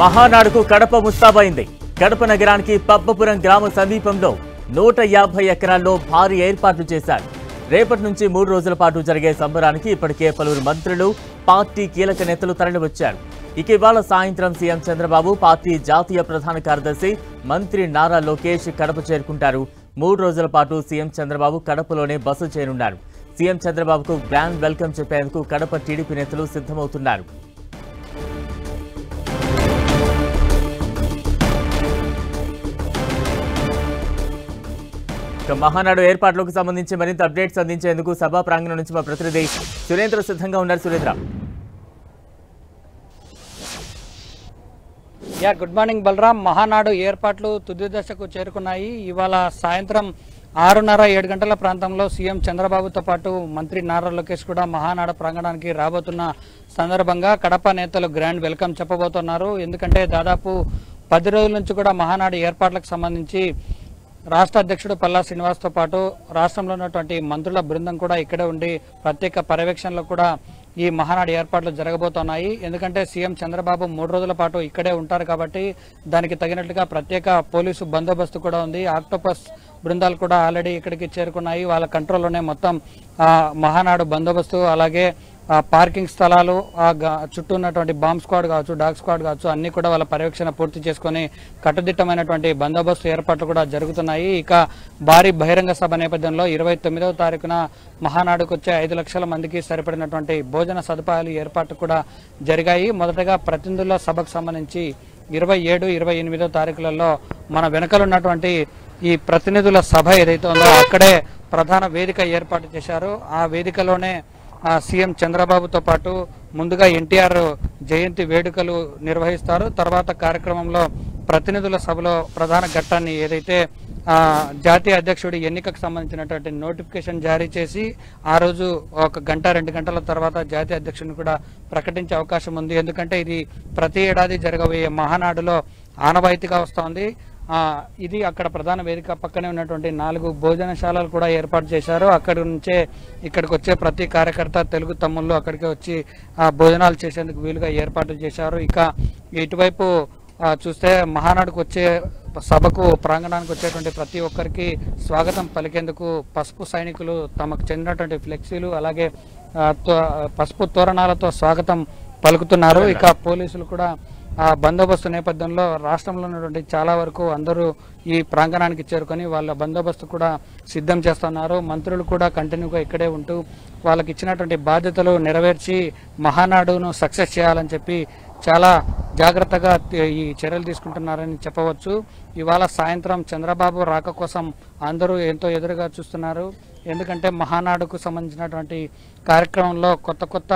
మహానాడుకు కడప ముస్తాబైంది. కడప నగరానికి పబ్బపురం గ్రామ సమీపంలో 150 ఎకరాల్లో భారీ ఏర్పాట్లు చేశారు. రేపటి నుంచి 3 రోజుల పాటు జరిగే సంబరానికి ఇప్పటికే పలువురు మంత్రులు, పార్టీ కీలక నేతలు తరలివచ్చారు. ఇక ఇవాళ సాయంత్రం సీఎం చంద్రబాబు, పార్టీ జాతీయ ప్రధాన కార్యదర్శి మంత్రి నారా లోకేష్ కడప చేరుకుంటారు. 3 రోజుల పాటు సీఎం చంద్రబాబు కడపలోనే బస చేయనున్నారు. సీఎం చంద్రబాబుకు గ్రాండ్ వెల్కమ్ చెప్పేందుకు కడప టీడీపీ నేతలు సిద్ధమవుతున్నారు. మహానాడు ఏర్పాట్లకు సంబంధించి మరింత అప్డేట్స్ అందించేందుకు సభా ప్రాంగణం నుంచి మా ప్రతినిధి సురేంద్ర సిద్ధంగా ఉన్నారు. Surendra, good morning Balaram. మహానాడు ఏర్పాట్లు తుది దశకు చేరుకున్నాయి. ఇవాళ సాయంత్రం 6:30-7 గంటల ప్రాంతంలో సీఎం చంద్రబాబుతో పాటు మంత్రి నారా లోకేష్ కూడా మహానాడు ప్రాంగణానికి రాబోతున్న సందర్భంగా కడప నేతలు గ్రాండ్ వెల్కమ్ చెప్పబోతున్నారు. ఎందుకంటే దాదాపు 10 రోజుల నుంచి కూడా మహానాడు ఏర్పాట్లకు సంబంధించి రాష్ట్ర అధ్యక్షుడు పల్లా శ్రీనివాస్తో పాటు రాష్ట్రంలో ఉన్నటువంటి మంత్రుల బృందం కూడా ఇక్కడే ఉండి ప్రత్యేక పర్యవేక్షణలో కూడా ఈ మహానాడు ఏర్పాట్లు జరగబోతున్నాయి. ఎందుకంటే సీఎం చంద్రబాబు 3 రోజుల పాటు ఇక్కడే ఉంటారు కాబట్టి దానికి తగినట్లుగా ప్రత్యేక పోలీసు బందోబస్తు కూడా ఉంది. ఆక్టోపస్ బృందాలు కూడా ఆల్రెడీ ఇక్కడికి చేరుకున్నాయి. వాళ్ళ కంట్రోల్లోనే మొత్తం మహానాడు బందోబస్తు, అలాగే పార్కింగ్ స్థలాలు, చుట్టూ ఉన్నటువంటి బాంబ్ స్క్వాడ్ కావచ్చు, డాగ్ స్క్వాడ్ కావచ్చు, అన్ని కూడా వాళ్ళ పర్యవేక్షణ పూర్తి చేసుకుని కట్టుదిట్టమైనటువంటి బందోబస్తు ఏర్పాట్లు కూడా జరుగుతున్నాయి. ఇక భారీ బహిరంగ సభ నేపథ్యంలో 29వ తారీఖున మహానాడుకు వచ్చే 5 లక్షల మందికి సరిపడినటువంటి భోజన సదుపాయాలు ఏర్పాటు కూడా జరిగాయి. మొదటగా ప్రతినిధుల సభకు సంబంధించి 27, 28వ తారీఖులలో మన వెనకలున్నటువంటి ఈ ప్రతినిధుల సభ ఏదైతే ఉందో అక్కడే ప్రధాన వేదిక ఏర్పాటు చేశారు. ఆ వేదికలోనే సీఎం చంద్రబాబుతో పాటు ముందుగా ఎన్టీఆర్ జయంతి వేడుకలు నిర్వహిస్తారు. తర్వాత కార్యక్రమంలో ప్రతినిధుల సభలో ప్రధాన ఘట్టాన్ని ఏదైతే జాతీయ అధ్యక్షుడి ఎన్నికకు సంబంధించినటువంటి నోటిఫికేషన్ జారీ చేసి ఆ రోజు 1 గంట 2 గంటల తర్వాత జాతీయ అధ్యక్షుడిని కూడా ప్రకటించే అవకాశం ఉంది. ఎందుకంటే ఇది ప్రతి ఏడాది జరగబోయే మహానాడులో ఆనవాయితీగా వస్తోంది. ఇది అక్కడ ప్రధాన వేదిక పక్కనే ఉన్నటువంటి 4 భోజనశాలలు కూడా ఏర్పాటు చేశారు. అక్కడి నుంచే ఇక్కడికి వచ్చే ప్రతి కార్యకర్త, తెలుగు తమ్ముళ్ళు అక్కడికి వచ్చి భోజనాలు చేసేందుకు వీలుగా ఏర్పాటు చేశారు. ఇక ఇటువైపు చూస్తే మహానాడుకు వచ్చే సభకు ప్రాంగణానికి వచ్చేటువంటి ప్రతి ఒక్కరికి స్వాగతం పలికేందుకు పసుపు సైనికులు తమకు చెందినటువంటి ఫ్లెక్సీలు, అలాగే పసుపు తోరణాలతో స్వాగతం పలుకుతున్నారు. ఇక పోలీసులు కూడా బందోబస్తు నేపథ్యంలో రాష్ట్రంలో ఉన్నటువంటి చాలా వరకు అందరూ ఈ ప్రాంగణానికి చేరుకొని వాళ్ళ బందోబస్తు కూడా సిద్ధం చేస్తున్నారు. మంత్రులు కూడా కంటిన్యూగా ఇక్కడే ఉంటూ వాళ్ళకి ఇచ్చినటువంటి బాధ్యతలు నెరవేర్చి మహానాడును సక్సెస్ చేయాలని చెప్పి చాలా జాగ్రత్తగా ఈ చర్యలు తీసుకుంటున్నారని చెప్పవచ్చు. ఇవాళ సాయంత్రం చంద్రబాబు రాక కోసం అందరూ ఎంతో ఎదురుగా చూస్తున్నారు. ఎందుకంటే మహానాడుకు సంబంధించినటువంటి కార్యక్రమంలో కొత్త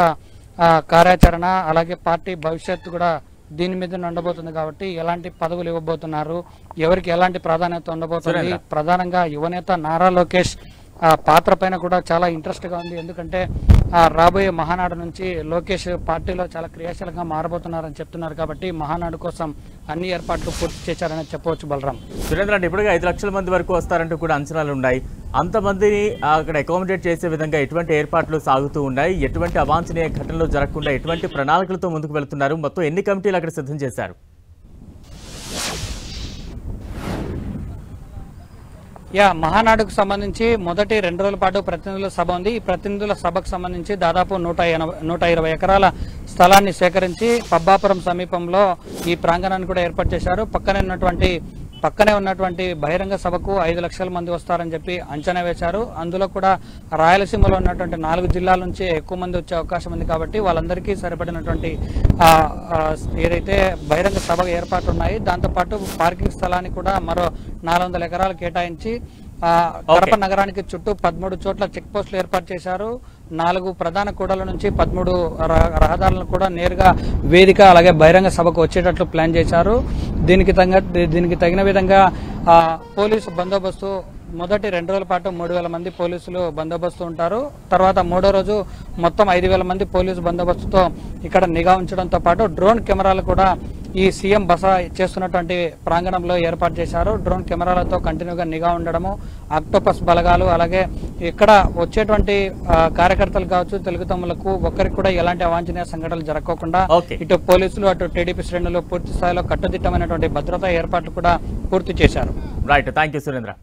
కార్యాచరణ, అలాగే పార్టీ భవిష్యత్తు కూడా దీని మీద ఉండబోతుంది. కాబట్టి ఎలాంటి పదవులు ఇవ్వబోతున్నారు, ఎవరికి ఎలాంటి ప్రాధాన్యత ఉండబోతుంది, ప్రధానంగా యువనేత నారా లోకేష్ పాత్ర పైన కూడా చాలా ఇంట్రెస్ట్ గా ఉంది. ఎందుకంటే రాబోయే మహానాడు నుంచి లోకేష్ పార్టీలో చాలా క్రియాశీలంగా మారబోతున్నారని చెప్తున్నారు. కాబట్టి మహానాడు కోసం అన్ని ఏర్పాట్లు పూర్తి చేశారని చెప్పవచ్చు. బలరాం, సురేంద్ర, అంటే ఇప్పటికే 5 లక్షల మంది వరకు వస్తారంటూ కూడా అంచనాలు ఉన్నాయి. అంతమందిని అక్కడ అకామిడేట్ చేసే విధంగా ఎటువంటి ఏర్పాట్లు సాగుతూ ఉన్నాయి, ఎటువంటి అవాంఛనీయ ఘటనలు జరగకుండా ఎటువంటి ప్రణాళికలతో ముందుకు వెళ్తున్నారు, మొత్తం ఎన్ని కమిటీలు అక్కడ సిద్ధం చేశారు? మహానాడుకు సంబంధించి మొదటి 2 రోజుల పాటు ప్రతినిధుల సభ ఉంది. ఈ ప్రతినిధుల సభకు సంబంధించి దాదాపు 120 ఎకరాల స్థలాన్ని సేకరించి పబ్బాపురం సమీపంలో ఈ ప్రాంగణాన్ని కూడా ఏర్పాటు చేశారు. పక్కనే ఉన్నటువంటి బహిరంగ సభకు 5 లక్షల మంది వస్తారని చెప్పి అంచనా వేశారు. అందులో కూడా రాయలసీమలో ఉన్నటువంటి 4 జిల్లాల నుంచి ఎక్కువ మంది వచ్చే అవకాశం ఉంది. కాబట్టి వాళ్ళందరికీ సరిపడినటువంటి ఏదైతే బహిరంగ సభ ఏర్పాట్లు ఉన్నాయి, దాంతోపాటు పార్కింగ్ స్థలాన్ని కూడా మరో 400 ఎకరాలు కేటాయించి కడప నగరానికి చుట్టూ 13 చోట్ల చెక్ పోస్టులు ఏర్పాటు చేశారు. 4 ప్రధాన కూడల నుంచి 13 రహదారులను కూడా నేరుగా వేదిక, అలాగే బహిరంగ సభకు వచ్చేటట్లు ప్లాన్ చేశారు. దీనికి తగిన విధంగా పోలీసు బందోబస్తు మొదటి 2 రోజుల పాటు 3000 మంది పోలీసులు బందోబస్తు ఉంటారు. తర్వాత 3వ రోజు మొత్తం 5000 మంది పోలీసు బందోబస్తుతో ఇక్కడ నిఘా ఉంచడంతో పాటు డ్రోన్ కెమెరాలు కూడా ఈ సీఎం బస చేస్తున్నటువంటి ప్రాంగణంలో ఏర్పాటు చేశారు. డ్రోన్ కెమెరాలతో కంటిన్యూగా నిఘా ఉండడము, ఆక్టోపస్ బలగాలు, అలాగే ఇక్కడ వచ్చేటువంటి కార్యకర్తలు కావచ్చు, తెలుగు తమ్ములకు ఒక్కరికి కూడా ఎలాంటి అవాంఛనీయ సంఘటనలు జరగకుండా ఇటు పోలీసులు అటు టీడీపీ శ్రేణులు పూర్తి స్థాయిలో కట్టుదిట్టమైనటువంటి భద్రతా ఏర్పాట్లు కూడా పూర్తి చేశారు. Right, thank you Surendra.